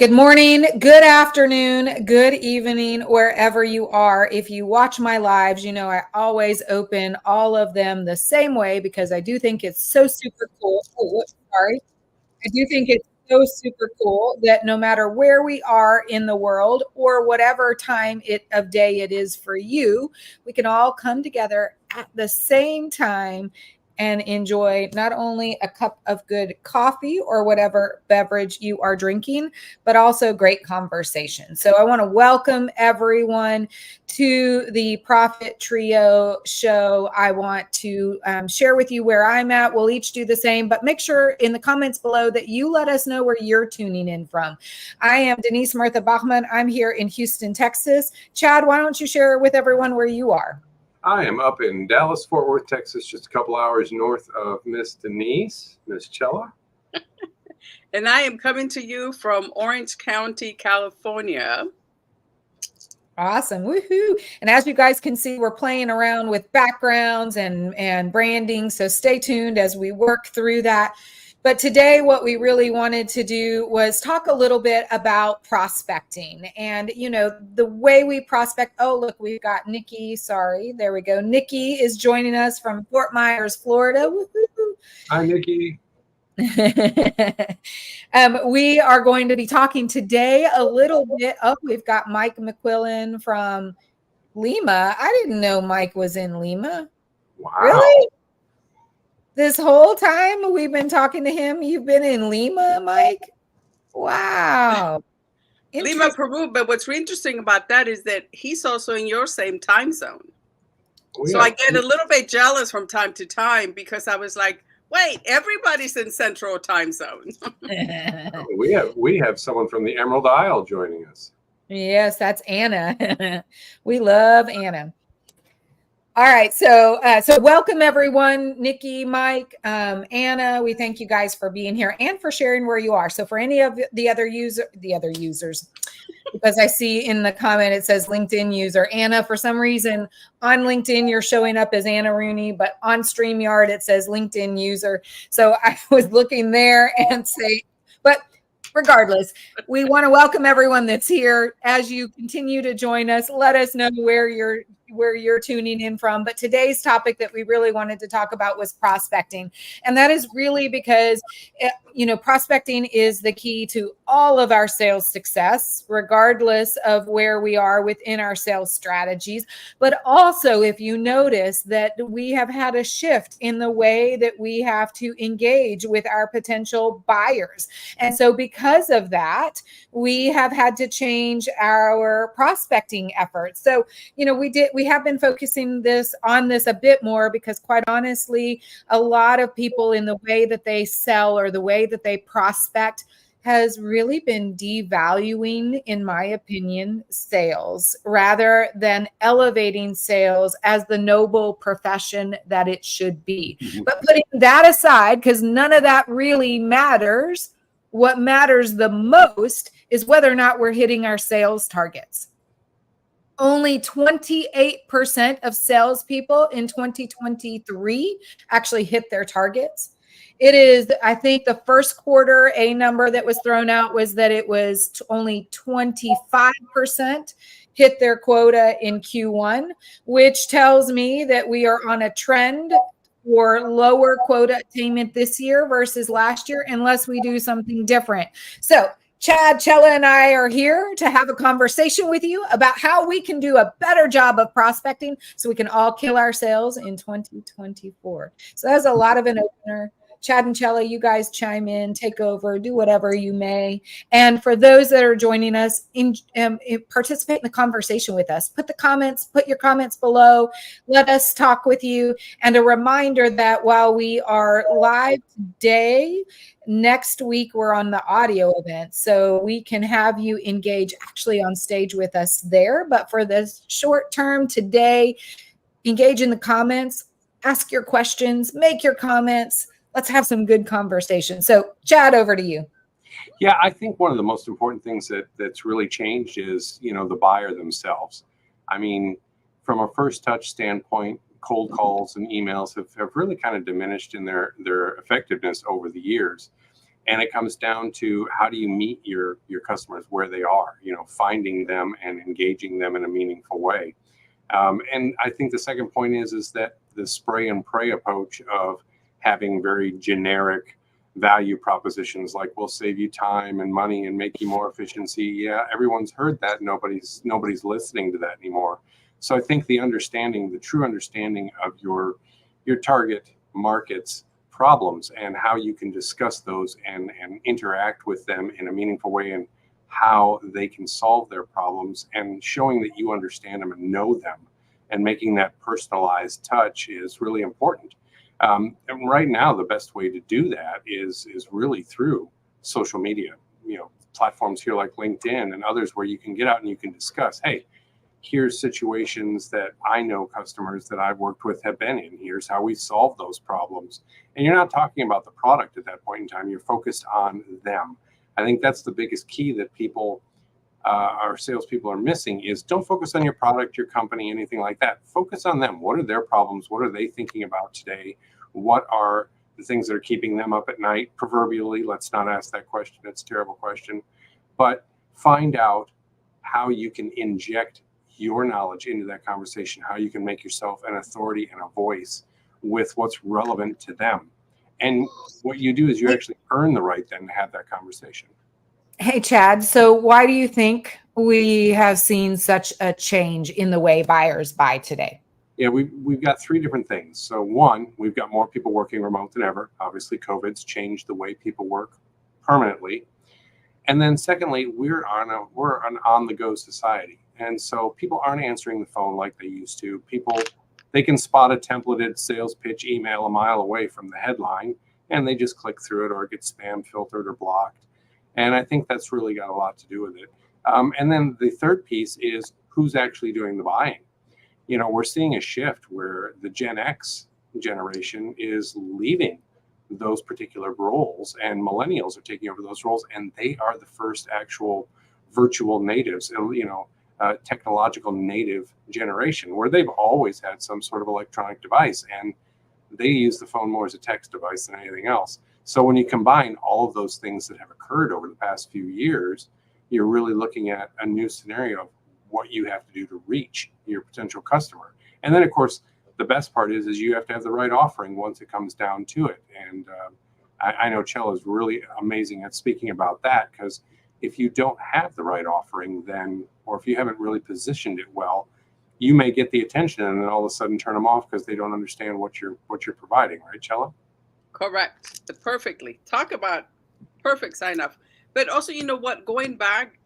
Good morning, good afternoon, good evening, wherever you are. If you watch my lives, you know I always open all of them the same way because I do think it's so super cool. Oh, sorry. I do think it's so super cool that no matter where we are in the world or whatever time of day it is for you, we can all come together at the same time and enjoy not only a cup of good coffee or whatever beverage you are drinking, but also great conversation. So I want to welcome everyone to the Profit Trio show. I want to share with you where I'm at. We'll each do the same, but make sure in the comments below that you let us know where you're tuning in from. I am Denise Murtha Bachmann. I'm here in Houston, Texas. Chad, why don't you share with everyone where you are? I am up in Dallas, Fort Worth, Texas, just a couple hours north of Miss Denise, Miss Chella. And I am coming to you from Orange County, California. Awesome. Woohoo. And as you guys can see, we're playing around with backgrounds and branding. So stay tuned as we work through that. But today, what we really wanted to do was talk a little bit about prospecting. And, you know, the way we prospect. Oh, look, we've got Nikki. Sorry. There we go. Nikki is joining us from Fort Myers, Florida. Woohoo. Hi, Nikki. We are going to be talking today a little bit. Oh, we've got Mike McQuillan from Lima. I didn't know Mike was in Lima. Wow. Really? This whole time we've been talking to him, you've been in Lima, Mike? Wow. Lima, Peru. But what's interesting about that is that he's also in your same time zone. So I get a little bit jealous from time to time because I was like, wait, everybody's in Central Time Zone. we have someone from the Emerald Isle joining us. Yes, that's Anna. We love Anna. All right, so welcome everyone, Nikki, Mike, Anna. We thank you guys for being here and for sharing where you are. So for any of the other users, because I see in the comment it says LinkedIn user Anna. For some reason on LinkedIn you're showing up as Anna Rooney, but on StreamYard it says LinkedIn user. So I was looking there and say, but regardless, we want to welcome everyone that's here. As you continue to join us, let us know where you're tuning in from. But today's topic that we really wanted to talk about was prospecting. And that is really because, prospecting is the key to all of our sales success, regardless of where we are within our sales strategies. But also, if you notice that we have had a shift in the way that we have to engage with our potential buyers. And so because of that, we have had to change our prospecting efforts. So, we have been focusing on this a bit more because quite honestly, a lot of people in the way that they sell or the way that they prospect has really been devaluing, in my opinion, sales rather than elevating sales as the noble profession that it should be. But putting that aside, because none of that really matters, what matters the most is whether or not we're hitting our sales targets. Only 28% of salespeople in 2023 actually hit their targets. It is, I think the first quarter, a number that was thrown out was that it was only 25% hit their quota in Q1, which tells me that we are on a trend for lower quota attainment this year versus last year, unless we do something different. So Chad, Chella, and I are here to have a conversation with you about how we can do a better job of prospecting so we can all kill our sales in 2024. So that's a lot of an opener. Chad and Chella, you guys chime in, take over, do whatever you may. And for those that are joining us, participate in the conversation with us. Put your comments below. Let us talk with you. And a reminder that while we are live today, next week we're on the audio event. So we can have you engage actually on stage with us there. But for the short term today, engage in the comments, ask your questions, make your comments. Let's have some good conversation. So Chad, over to you. Yeah, I think one of the most important things that's really changed is, the buyer themselves. I mean, from a first touch standpoint, cold calls and emails have really kind of diminished in their effectiveness over the years. And it comes down to how do you meet your customers where they are, finding them and engaging them in a meaningful way. And I think the second point is that the spray and pray approach of having very generic value propositions like we'll save you time and money and make you more efficiency. Yeah, everyone's heard that. Nobody's listening to that anymore. So I think the true understanding of your target market's problems and how you can discuss those and interact with them in a meaningful way and how they can solve their problems and showing that you understand them and know them and making that personalized touch is really important. And right now, the best way to do that is really through social media, platforms here like LinkedIn and others where you can get out and you can discuss, hey, here's situations that I know customers that I've worked with have been in. Here's how we solve those problems. And you're not talking about the product at that point in time. You're focused on them. I think that's the biggest key that people, our salespeople are missing is don't focus on your product, your company, anything like that. Focus on them. What are their problems? What are they thinking about today? What are the things that are keeping them up at night? Proverbially, let's not ask that question. It's a terrible question. But find out how you can inject your knowledge into that conversation, how you can make yourself an authority and a voice with what's relevant to them. And what you do is you actually earn the right then to have that conversation. Hey, Chad, so why do you think we have seen such a change in the way buyers buy today? Yeah, we've got three different things. So one, we've got more people working remote than ever. Obviously, COVID's changed the way people work permanently. And then secondly, we're an on-the-go society. And so people aren't answering the phone like they used to. They can spot a templated sales pitch email a mile away from the headline, and they just click through it or it gets spam filtered or blocked. And I think that's really got a lot to do with it. And then the third piece is who's actually doing the buying. We're seeing a shift where the Gen X generation is leaving those particular roles and millennials are taking over those roles, and they are the first actual virtual natives, technological native generation where they've always had some sort of electronic device and they use the phone more as a text device than anything else. So when you combine all of those things that have occurred over the past few years, you're really looking at a new scenario of what you have to do to reach your potential customer. And then of course, the best part is you have to have the right offering once it comes down to it. And I know Chella is really amazing at speaking about that, because if you don't have the right offering, then, or if you haven't really positioned it well, you may get the attention and then all of a sudden turn them off because they don't understand what you're providing, right, Chella? Correct. Perfectly. Talk about perfect sign off. But also, going back,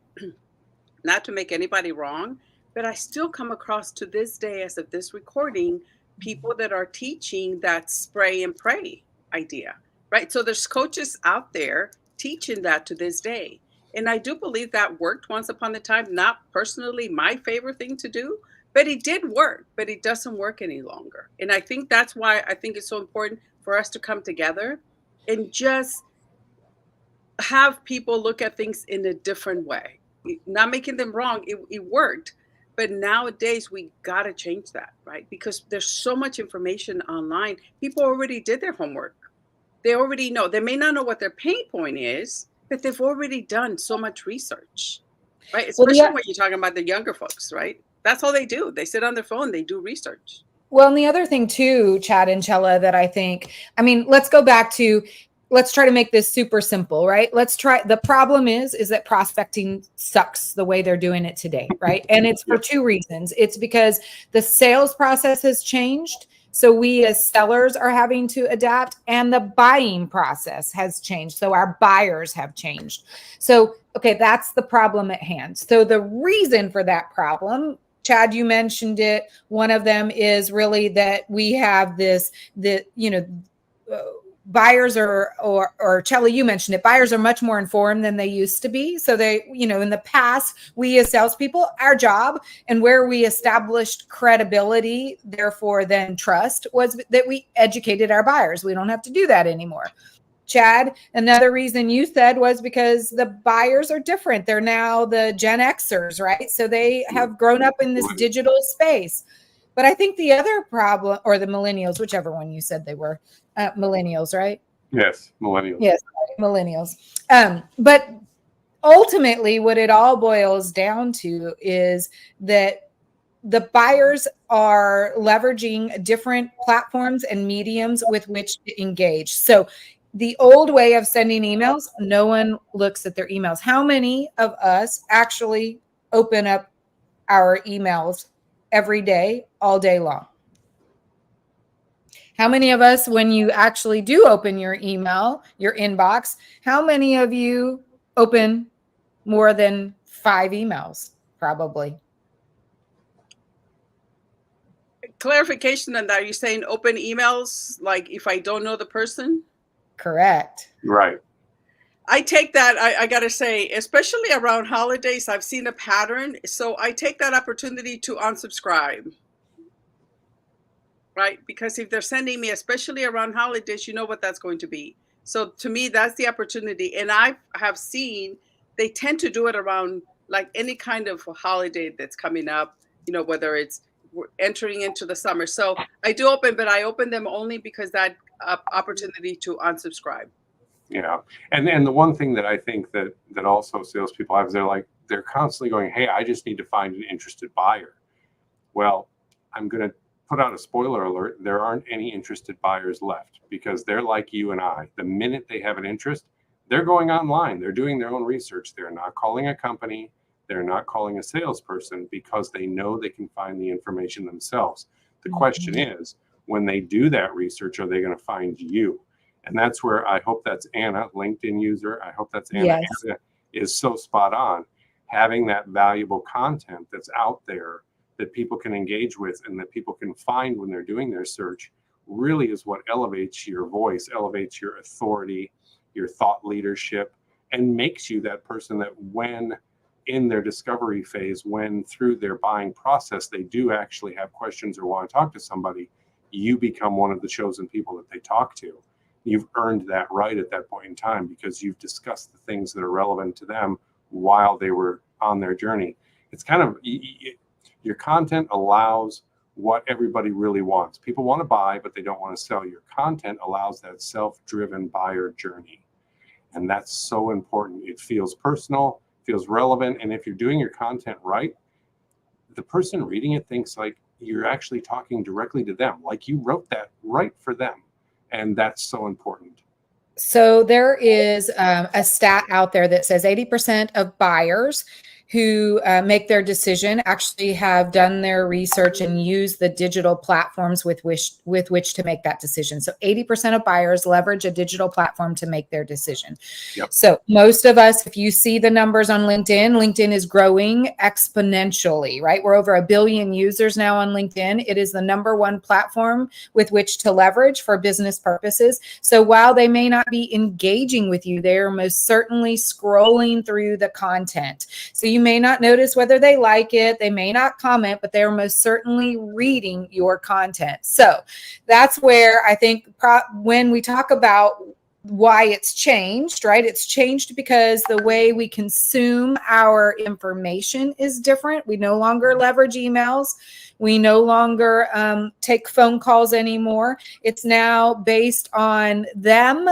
not to make anybody wrong, but I still come across to this day, as of this recording, people that are teaching that spray and pray idea, right? So there's coaches out there teaching that to this day. And I do believe that worked once upon a time, not personally my favorite thing to do, but it did work, but it doesn't work any longer. And I think that's why I think it's so important for us to come together and just have people look at things in a different way, not making them wrong. It worked. But nowadays we got to change that, right? Because there's so much information online. People already did their homework. They already know. They may not know what their pain point is, but they've already done so much research, right? Especially when you're talking about the younger folks, right? That's all they do. They sit on their phone, they do research. Well, and the other thing too, Chad and Chella, that I think, let's go back to, let's try to make this super simple, right? The problem is that prospecting sucks the way they're doing it today, right? And it's for two reasons. It's because the sales process has changed. So we as sellers are having to adapt, and the buying process has changed. So our buyers have changed. So, okay, that's the problem at hand. So the reason for that problem, Chad, you mentioned it. One of them is really that we have buyers or Chella, you mentioned it, buyers are much more informed than they used to be. So they, in the past, we as salespeople, our job and where we established credibility, therefore then trust, was that we educated our buyers. We don't have to do that anymore. Chad, another reason you said was because the buyers are different. They're now the Gen Xers, right? So they have grown up in this digital space. But I think the other problem, or the millennials, whichever one you said they were, millennials, right? Yes, millennials. Yes, millennials. But ultimately, what it all boils down to is that the buyers are leveraging different platforms and mediums with which to engage. So the old way of sending emails, no one looks at their emails. How many of us actually open up our emails every day, all day long? How many of us, when you actually do open your email, your inbox, how many of you open more than 5 emails? Probably. Clarification on that. Are you saying open emails, like if I don't know the person? Correct. Right. I take that, I got to say, especially around holidays, I've seen a pattern. So I take that opportunity to unsubscribe. Right? Because if they're sending me, especially around holidays, you know what that's going to be. So to me, that's the opportunity. And I have seen they tend to do it around like any kind of holiday that's coming up, you know, whether it's we're entering into the summer. So I do open, but I open them only because that opportunity to unsubscribe. Yeah. And the one thing that I think that also salespeople have is they're constantly going, hey, I just need to find an interested buyer. Well, I'm going to put out a spoiler alert. There aren't any interested buyers left because they're like you and I. The minute they have an interest, they're going online. They're doing their own research. They're not calling a company. They're not calling a salesperson because they know they can find the information themselves. The question is, when they do that research, are they going to find you? And that's where I hope that's Anna, LinkedIn user. I hope that's Anna. Yes. Anna is so spot on. Having that valuable content that's out there that people can engage with and that people can find when they're doing their search really is what elevates your voice, elevates your authority, your thought leadership, and makes you that person that when in their discovery phase, when through their buying process, they do actually have questions or want to talk to somebody, you become one of the chosen people that they talk to. You've earned that right at that point in time because you've discussed the things that are relevant to them while they were on their journey. It's kind of, your content allows what everybody really wants. People want to buy, but they don't want to sell. Your content allows that self-driven buyer journey. And that's so important. It feels personal, feels relevant. And if you're doing your content right, the person reading it thinks like you're actually talking directly to them, like you wrote that right for them. And that's so important. So there is a stat out there that says 80% of buyers who make their decision actually have done their research and use the digital platforms with which to make that decision. So 80% of buyers leverage a digital platform to make their decision. Yep. So most of us, if you see the numbers on LinkedIn, LinkedIn is growing exponentially, right? We're over 1 billion users now on LinkedIn. It is the #1 platform with which to leverage for business purposes. So while they may not be engaging with you, they're most certainly scrolling through the content. So you may not notice whether they like it, they may not comment, but they're most certainly reading your content. So that's where I think when we talk about why it's changed, right? It's changed because the way we consume our information is different. We no longer leverage emails. We no longer take phone calls anymore. It's now based on them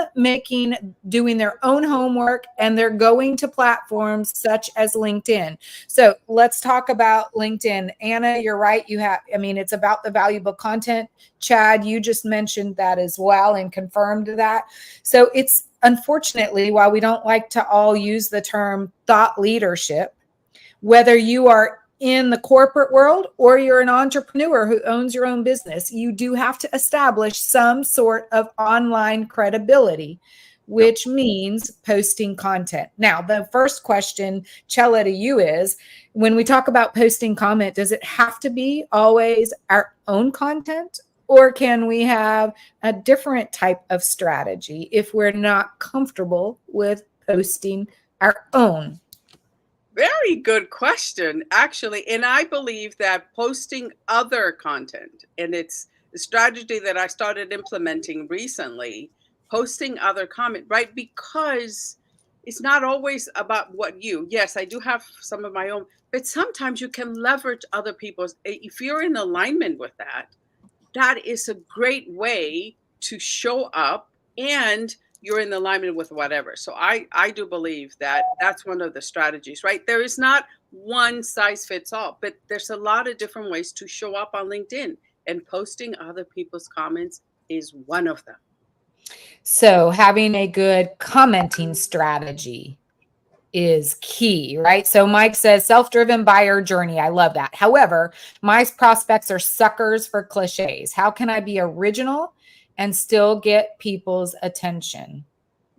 doing their own homework, and they're going to platforms such as LinkedIn. So let's talk about LinkedIn. Anna, you're right. It's about the valuable content. Chad, you just mentioned that as well and confirmed that. So it's unfortunately, while we don't like to all use the term thought leadership, whether you are in the corporate world or you're an entrepreneur who owns your own business, you do have to establish some sort of online credibility, which means posting content. Now, the first question, Chella, to you is, when we talk about posting content, does it have to be always our own content? Or can we have a different type of strategy if we're not comfortable with posting our own? Very good question, actually. And I believe that posting other content, and it's a strategy that I started implementing recently, posting other comment, right? Because it's not always about yes, I do have some of my own, but sometimes you can leverage other people's. If you're in alignment with that, that is a great way to show up and you're in alignment with whatever. So I do believe that that's one of the strategies, right? There is not one size fits all, but there's a lot of different ways to show up on LinkedIn, and posting other people's comments is one of them. So having a good commenting strategy is key, right? So Mike says self-driven buyer journey. I love that. However, my prospects are suckers for cliches. How can I be original and still get people's attention?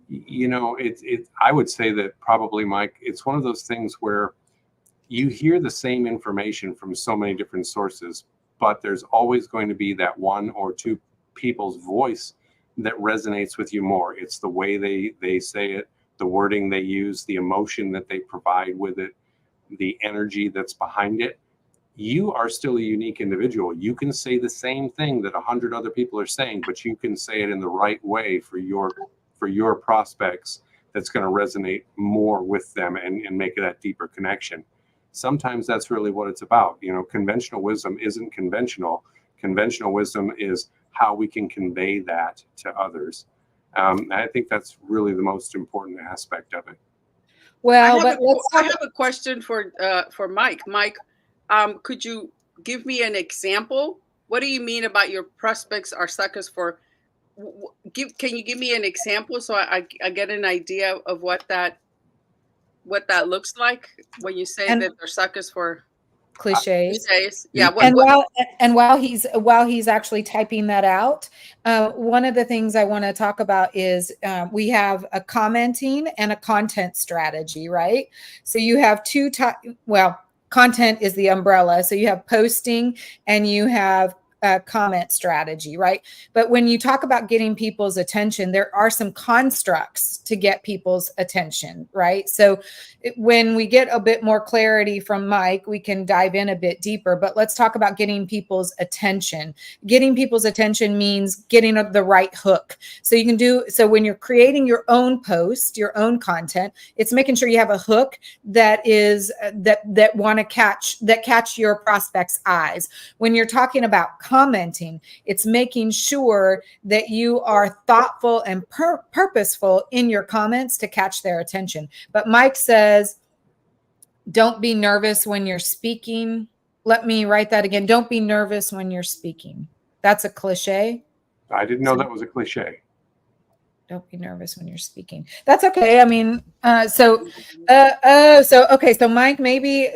You know, I would say that probably, Mike, it's one of those things where you hear the same information from so many different sources, but there's always going to be that one or two people's voice that resonates with you more. It's the way they say it, the wording they use, the emotion that they provide with it, the energy that's behind it. You are still a unique individual. You can say the same thing that 100 other people are saying, but you can say it in the right way for your prospects that's going to resonate more with them and make that deeper connection. Sometimes that's really what it's about. You know, conventional wisdom isn't conventional. Conventional wisdom is how we can convey that to others. I think that's really the most important aspect of it. Well, I have a question for Mike. Mike, could you give me an example? What do you mean about your prospects are suckers for? Can you give me an example so I get an idea of what that looks like when you say that they're suckers for cliches? Yeah. And while he's actually typing that out, one of the things I want to talk about is we have a commenting and a content strategy, right? So you have two types. Well, content is the umbrella. So you have posting and you have comment strategy, right? But when you talk about getting people's attention, there are some constructs to get people's attention, right? So when we get a bit more clarity from Mike, we can dive in a bit deeper, but let's talk about getting people's attention. Getting people's attention means getting the right hook. So when you're creating your own post, your own content, it's making sure you have a hook that is that catch your prospects' eyes. When you're talking about commenting, it's making sure that you are thoughtful and purposeful in your comments to catch their attention. But Mike says, don't be nervous when you're speaking. Let me write that again. Don't be nervous when you're speaking. That's a cliche. I didn't know that was a cliche. Don't be nervous when you're speaking. That's okay. I mean, so Mike, maybe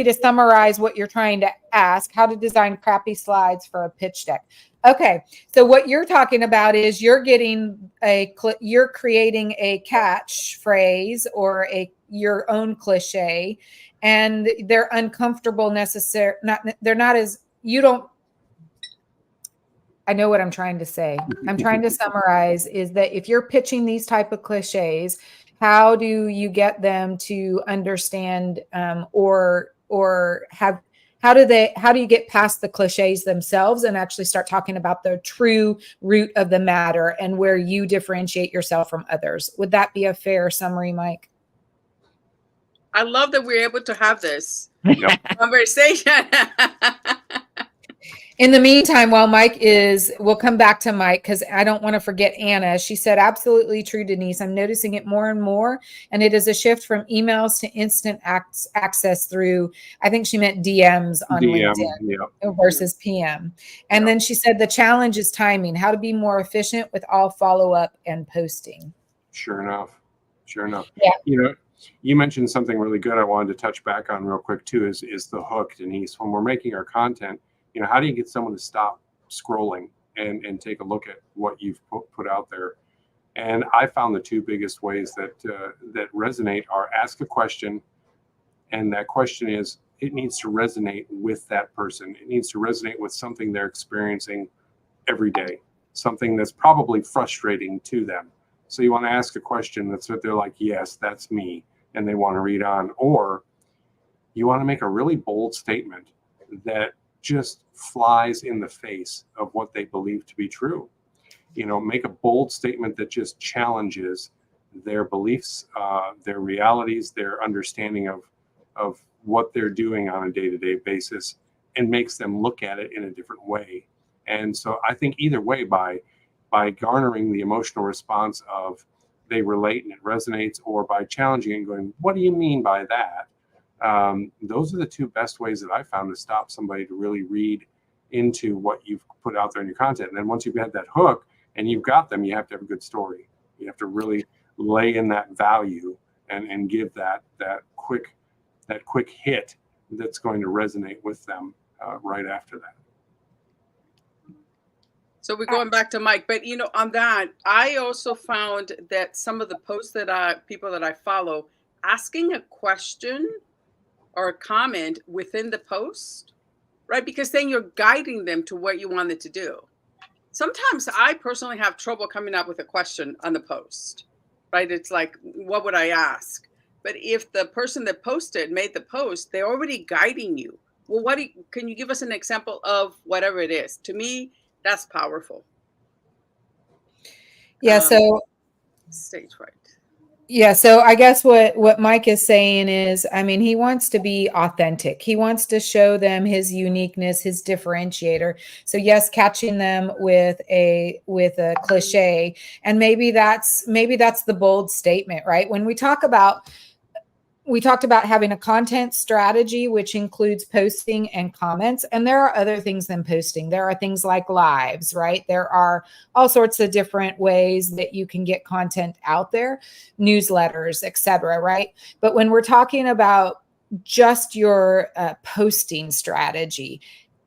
to summarize what you're trying to ask, how to design crappy slides for a pitch deck. Okay, so what you're talking about is you're creating a catchphrase or your own cliche, and they're uncomfortable I know what I'm trying to say. I'm trying to summarize is that if you're pitching these type of cliches, how do you get them to understand how do you get past the cliches themselves and actually start talking about the true root of the matter and where you differentiate yourself from others? Would that be a fair summary, Mike? I love that we're able to have this conversation. In the meantime, while we'll come back to Mike because I don't want to forget Anna. She said, absolutely true, Denise. I'm noticing it more and more. And it is a shift from emails to instant access through, I think she meant DMs on LinkedIn versus PM. And then she said, the challenge is timing, how to be more efficient with all follow-up and posting. Sure enough. Yeah. You know, you mentioned something really good I wanted to touch back on real quick too, is the hook, Denise. When we're making our content, you know, how do you get someone to stop scrolling and take a look at what you've put out there? And I found the two biggest ways that resonate are ask a question, and that question is, it needs to resonate with that person. It needs to resonate with something they're experiencing every day, something that's probably frustrating to them. So you want to ask a question that's what they're like, yes, that's me, and they want to read on. Or you want to make a really bold statement that just flies in the face of what they believe to be true. You know, make a bold statement that just challenges their beliefs, their realities, their understanding of what they're doing on a day-to-day basis, and makes them look at it in a different way. And so I think either way, by by garnering the emotional response of they relate and it resonates, or by challenging and going, what do you mean by that? Those are the two best ways that I found to stop somebody to really read into what you've put out there in your content. And then once you've had that hook and you've got them, you have to have a good story. You have to really lay in that value and give that quick hit that's going to resonate with them right after that. So we're going back to Mike, but on that, I also found that some of the posts that people that I follow, asking a question or a comment within the post, right? Because then you're guiding them to what you wanted to do. Sometimes I personally have trouble coming up with a question on the post, right? It's like, what would I ask? But if the person that made the post, they're already guiding you. Well, can you give us an example of whatever it is? To me, that's powerful. Yeah. So stage fright. Yeah. So I guess what Mike is saying is, I mean, he wants to be authentic. He wants to show them his uniqueness, his differentiator. So yes, catching them with a cliche, and maybe that's the bold statement, right? When we talked about having a content strategy, which includes posting and comments. And there are other things than posting. There are things like lives, right? There are all sorts of different ways that you can get content out there, newsletters, etc., right? But when we're talking about just your posting strategy,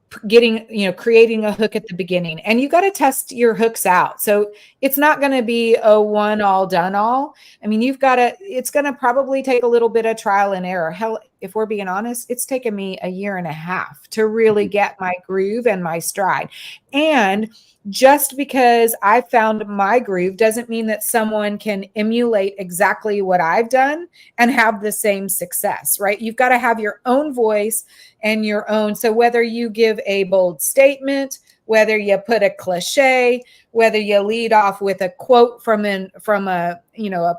creating a hook at the beginning, and you got to test your hooks out. So it's not going to be a one all done all. I mean, it's going to probably take a little bit of trial and error. Hell, if we're being honest, it's taken me a year and a half to really get my groove and my stride. And just because I found my groove doesn't mean that someone can emulate exactly what I've done and have the same success, right? You've got to have your own voice and your own. So whether you give a bold statement, whether you put a cliche, whether you lead off with a quote from a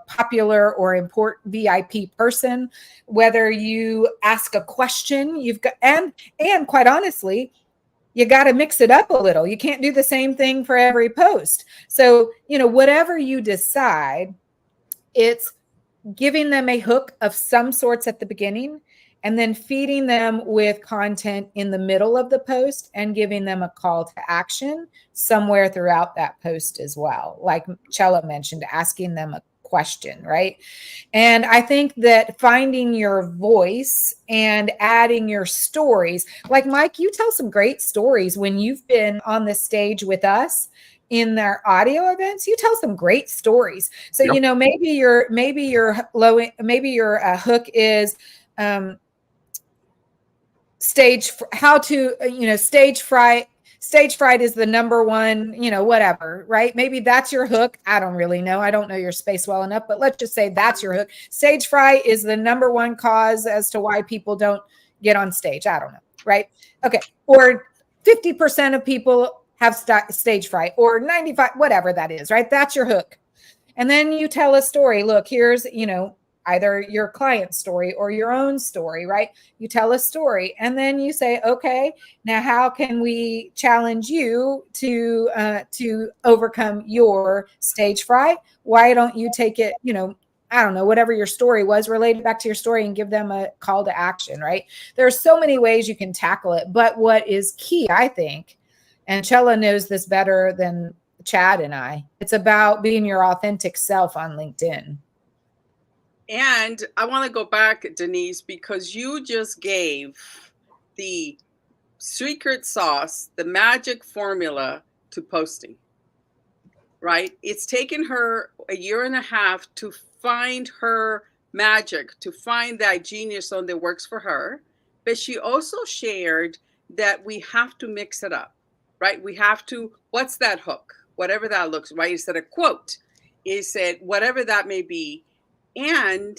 popular or important VIP person, whether you ask a question, you've got, and quite honestly, you got to mix it up a little. You can't do the same thing for every post. So, whatever you decide, it's giving them a hook of some sorts at the beginning, and then feeding them with content in the middle of the post and giving them a call to action somewhere throughout that post as well. Like Chella mentioned, asking them a question, right? And I think that finding your voice and adding your stories, like Mike, you tell some great stories when you've been on the stage with us in their audio events. You tell some great stories. So, Yep. maybe your hook is stage fright. Stage fright is the number one, whatever, right? Maybe that's your hook. I don't really know. I don't know your space well enough, but let's just say that's your hook. Stage fright is the number one cause as to why people don't get on stage. I don't know, right? Okay. Or 50% of people have stage fright, or 95, whatever that is, right? That's your hook. And then you tell a story. Look, here's, either your client's story or your own story, right? You tell a story, and then you say, okay, now how can we challenge you to overcome your stage fright? Why don't you take it, I don't know, whatever your story was, related back to your story, and give them a call to action, right? There are so many ways you can tackle it. But what is key, I think, and Chella knows this better than Chad and I, it's about being your authentic self on LinkedIn. And I want to go back, Denise, because you just gave the secret sauce, the magic formula to posting, right? It's taken her a year and a half to find her magic, to find that genius zone that works for her. But she also shared that we have to mix it up, right? We have to, what's that hook? Whatever that looks, right? Is that a quote? Is it whatever that may be? And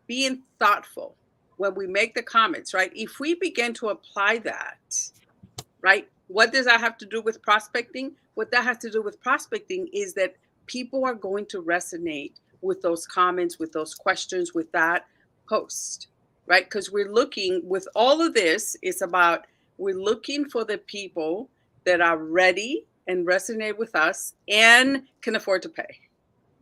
being thoughtful when we make the comments, right? If we begin to apply that, right? What does that have to do with prospecting? What that has to do with prospecting is that people are going to resonate with those comments, with those questions, with that post, right? Because we're looking, with all of this, it's about, we're looking for the people that are ready and resonate with us and can afford to pay,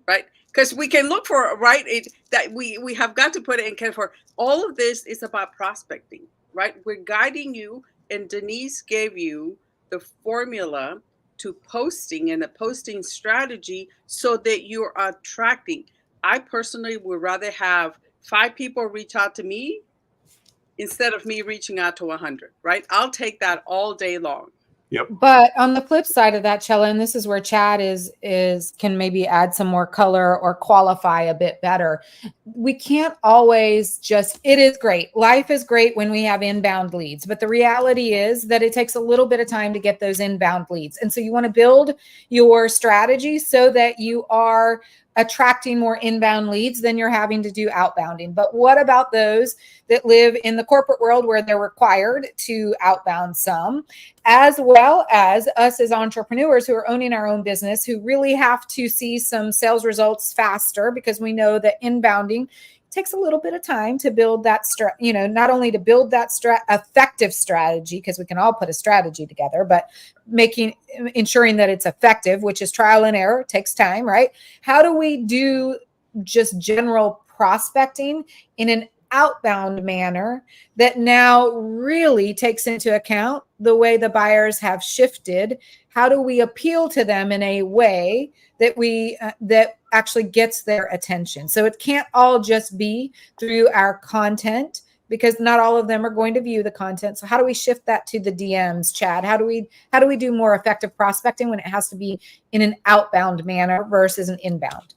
right? Because we can look for, right, that we have got to put it in can afford. All of this is about prospecting, right? We're guiding you, and Denise gave you the formula to posting and a posting strategy so that you're attracting. I personally would rather have 5 people reach out to me instead of me reaching out to 100, right? I'll take that all day long. Yep. But on the flip side of that, Chella, and this is where Chad is can maybe add some more color or qualify a bit better. We can't always just, it is great. Life is great when we have inbound leads, but the reality is that it takes a little bit of time to get those inbound leads. And so you want to build your strategy so that you are attracting more inbound leads than you're having to do outbounding. But what about those that live in the corporate world where they're required to outbound some, as well as us as entrepreneurs who are owning our own business, who really have to see some sales results faster, because we know that inbounding takes a little bit of time to build that, not only to build that effective strategy, because we can all put a strategy together, but ensuring that it's effective, which is trial and error, takes time, right? How do we do just general prospecting in an outbound manner that now really takes into account the way the buyers have shifted? How do we appeal to them in a way that that actually gets their attention? So it can't all just be through our content, because not all of them are going to view the content. So how do we shift that to the DMs, Chad? How do we do more effective prospecting when it has to be in an outbound manner versus an inbound?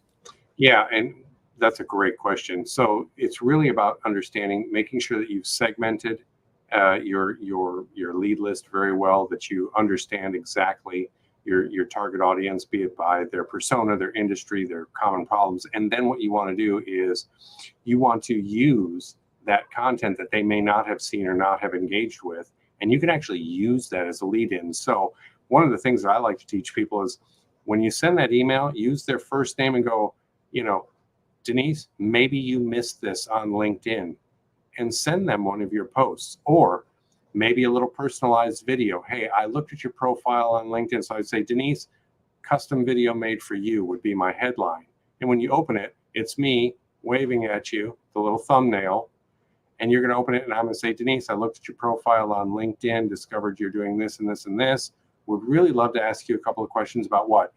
Yeah, and that's a great question. So it's really about understanding, making sure that you've segmented your lead list very well, that you understand exactly your target audience, be it by their persona, their industry, their common problems. And then what you want to do is you want to use that content that they may not have seen or not have engaged with, and you can actually use that as a lead in. So one of the things that I like to teach people is, when you send that email, use their first name and go, Denise, maybe you missed this on LinkedIn, and send them one of your posts, or maybe a little personalized video. Hey, I looked at your profile on LinkedIn. So I'd say, Denise, custom video made for you would be my headline. And when you open it, it's me waving at you, the little thumbnail. And you're going to open it, and I'm going to say, Denise, I looked at your profile on LinkedIn, discovered you're doing this and this and this. Would really love to ask you a couple of questions about what?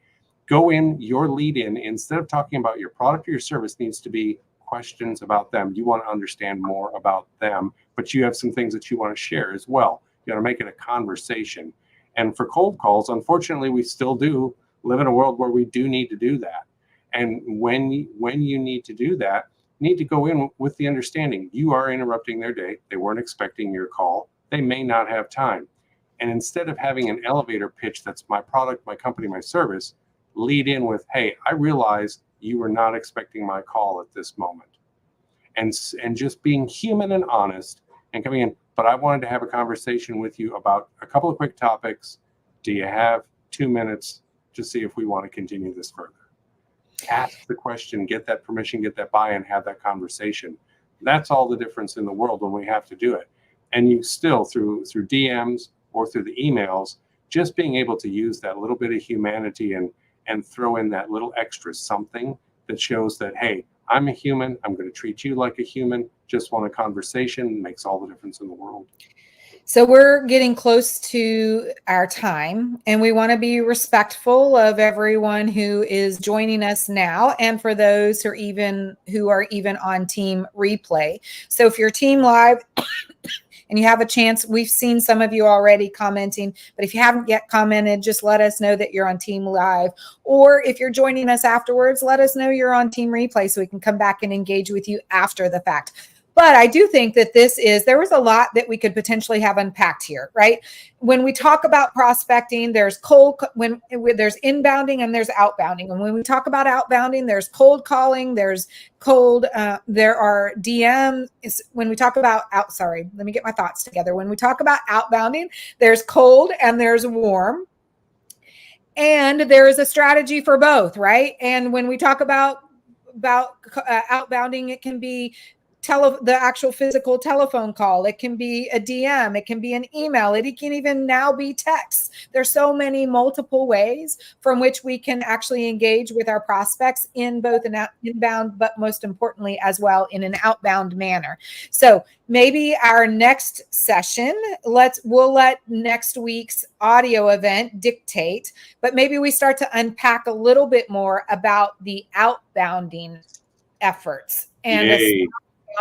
Go in your lead in, instead of talking about your product or your service, needs to be questions about them. You want to understand more about them, but you have some things that you want to share as well. You want to make it a conversation. And for cold calls, unfortunately, we still do live in a world where we do need to do that. And when you need to do that, you need to go in with the understanding you are interrupting their day. They weren't expecting your call. They may not have time. And instead of having an elevator pitch that's my product, my company, my service, lead in with, hey, I realize you were not expecting my call at this moment. And just being human and honest and coming in, but I wanted to have a conversation with you about a couple of quick topics. Do you have 2 minutes to see if we want to continue this further? Ask the question, get that permission, get that buy-in, have that conversation. That's all the difference in the world when we have to do it. And you still, through DMs or through the emails, just being able to use that little bit of humanity and throw in that little extra something that shows that, hey, I'm a human. I'm going to treat you like a human. Just want a conversation. Makes all the difference in the world. So we're getting close to our time, and we want to be respectful of everyone who is joining us now, and for those who are even on team replay. So if you're team live and you have a chance, we've seen some of you already commenting, but if you haven't yet commented, just let us know that you're on team live. Or if you're joining us afterwards, let us know you're on team replay so we can come back and engage with you after the fact. But I do think that there was a lot that we could potentially have unpacked here, right? When we talk about prospecting, there's there's inbounding and there's outbounding. And when we talk about outbounding, there's cold calling, there are DMs. When we talk about let me get my thoughts together. When we talk about outbounding, there's cold and there's warm. And there is a strategy for both, right? And when we talk about outbounding, it can be the actual physical telephone call. It can be a DM. It can be an email. It can even now be text. There's so many multiple ways from which we can actually engage with our prospects in both an inbound, but most importantly as well in an outbound manner. So maybe our next session, we'll let next week's audio event dictate, but maybe we start to unpack a little bit more about the outbounding efforts and a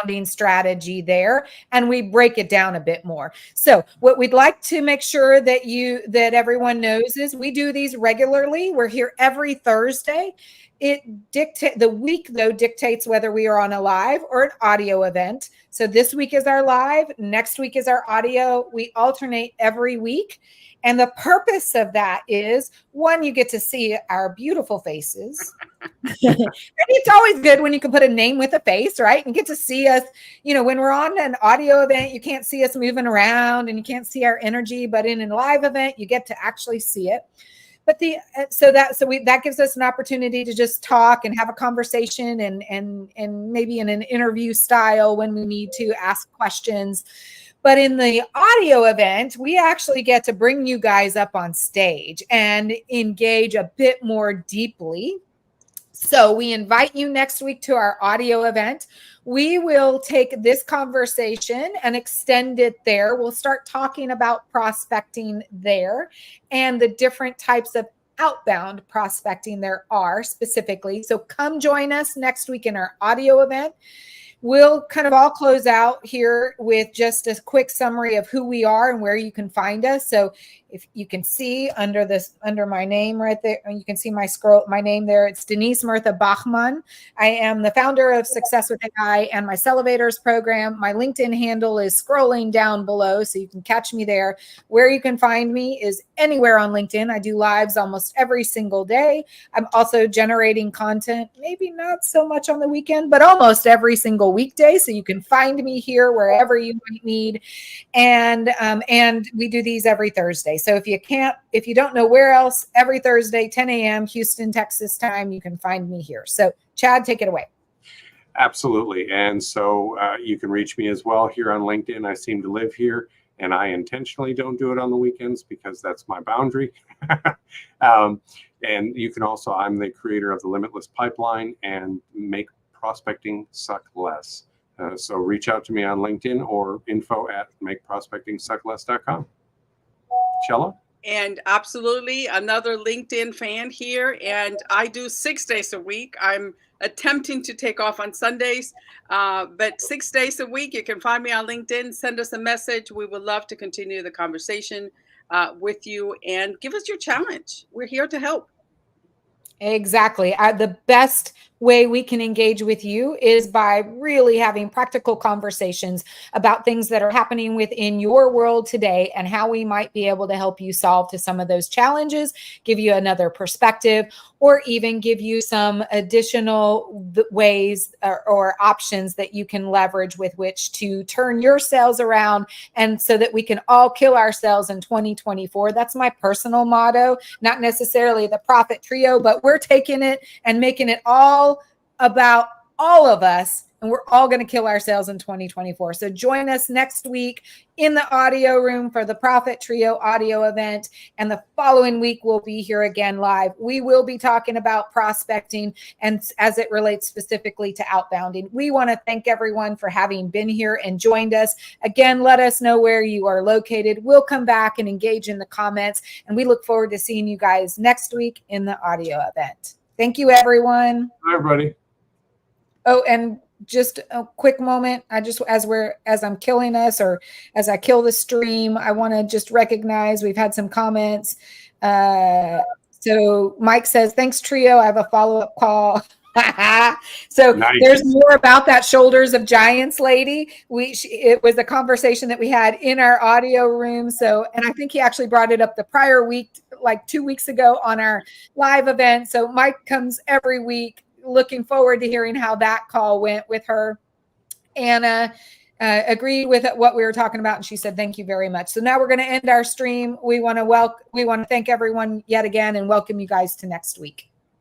outbounding strategy there, and we break it down a bit more. So what we'd like to make sure that everyone knows is we do these regularly. We're here every Thursday. The week though dictates whether we are on a live or an audio event. So this week is our live, next week is our audio. We alternate every week. And the purpose of that is, one, you get to see our beautiful faces. And it's always good when you can put a name with a face, right? And get to see us, when we're on an audio event, you can't see us moving around and you can't see our energy, but in a live event, you get to actually see it. But that gives us an opportunity to just talk and have a conversation and maybe in an interview style when we need to ask questions. But in the audio event, we actually get to bring you guys up on stage and engage a bit more deeply. So we invite you next week to our audio event. We will take this conversation and extend it there. We'll start talking about prospecting there and the different types of outbound prospecting there are specifically. So come join us next week in our audio event. We'll kind of all close out here with just a quick summary of who we are and where you can find us. So if you can see under my name right there, you can see my name there. It's Denise Murtha Bachmann. I am the founder of Success with AI and my Celebrators program. My LinkedIn handle is scrolling down below, so you can catch me there. Where you can find me is anywhere on LinkedIn. I do lives almost every single day. I'm also generating content, maybe not so much on the weekend, but almost every single weekday. So you can find me here wherever you might need. And we do these every Thursday. So if you don't know where else, every Thursday, 10 a.m. Houston, Texas time, you can find me here. So Chad, take it away. Absolutely. And so you can reach me as well here on LinkedIn. I seem to live here, and I intentionally don't do it on the weekends because that's my boundary. And you can also, I'm the creator of the Limitless Pipeline and Make Prospecting Suck Less. So reach out to me on LinkedIn or info@makeprospectingsuckless.com. Chella? And absolutely another LinkedIn fan here. And I do 6 days a week. I'm attempting to take off on Sundays, but 6 days a week. You can find me on LinkedIn. Send us a message. We would love to continue the conversation with you and give us your challenge. We're here to help. Exactly. The best way we can engage with you is by really having practical conversations about things that are happening within your world today and how we might be able to help you solve to some of those challenges, give you another perspective, or even give you some additional ways or options that you can leverage with which to turn your sales around, and so that we can all kill ourselves in 2024. That's my personal motto, not necessarily the Profit Trio, but we're taking it and making it all about all of us, and we're all going to kill ourselves in 2024. So join us next week in the audio room for the Profit Trio audio event, and the following week we'll be here again live. We will be talking about prospecting and as it relates specifically to outbounding. We want to thank everyone for having been here and joined us. Again, let us know where you are located. We'll come back and engage in the comments, and we look forward to seeing you guys next week in the audio event. Thank you, everyone. Hi, everybody. Oh, and just a quick moment. As I'm killing us, or as I kill the stream, I want to just recognize we've had some comments. So Mike says, thanks, Trio. I have a follow-up call. So nice. There's more about that Shoulders of Giants lady. It was a conversation that we had in our audio room. So, and I think he actually brought it up the prior week, like 2 weeks ago on our live event. So Mike comes every week. Looking forward to hearing how that call went with her. Anna agreed with what we were talking about, and she said, thank you very much. So now we're going to end our stream. We want to thank everyone yet again and welcome you guys to next week.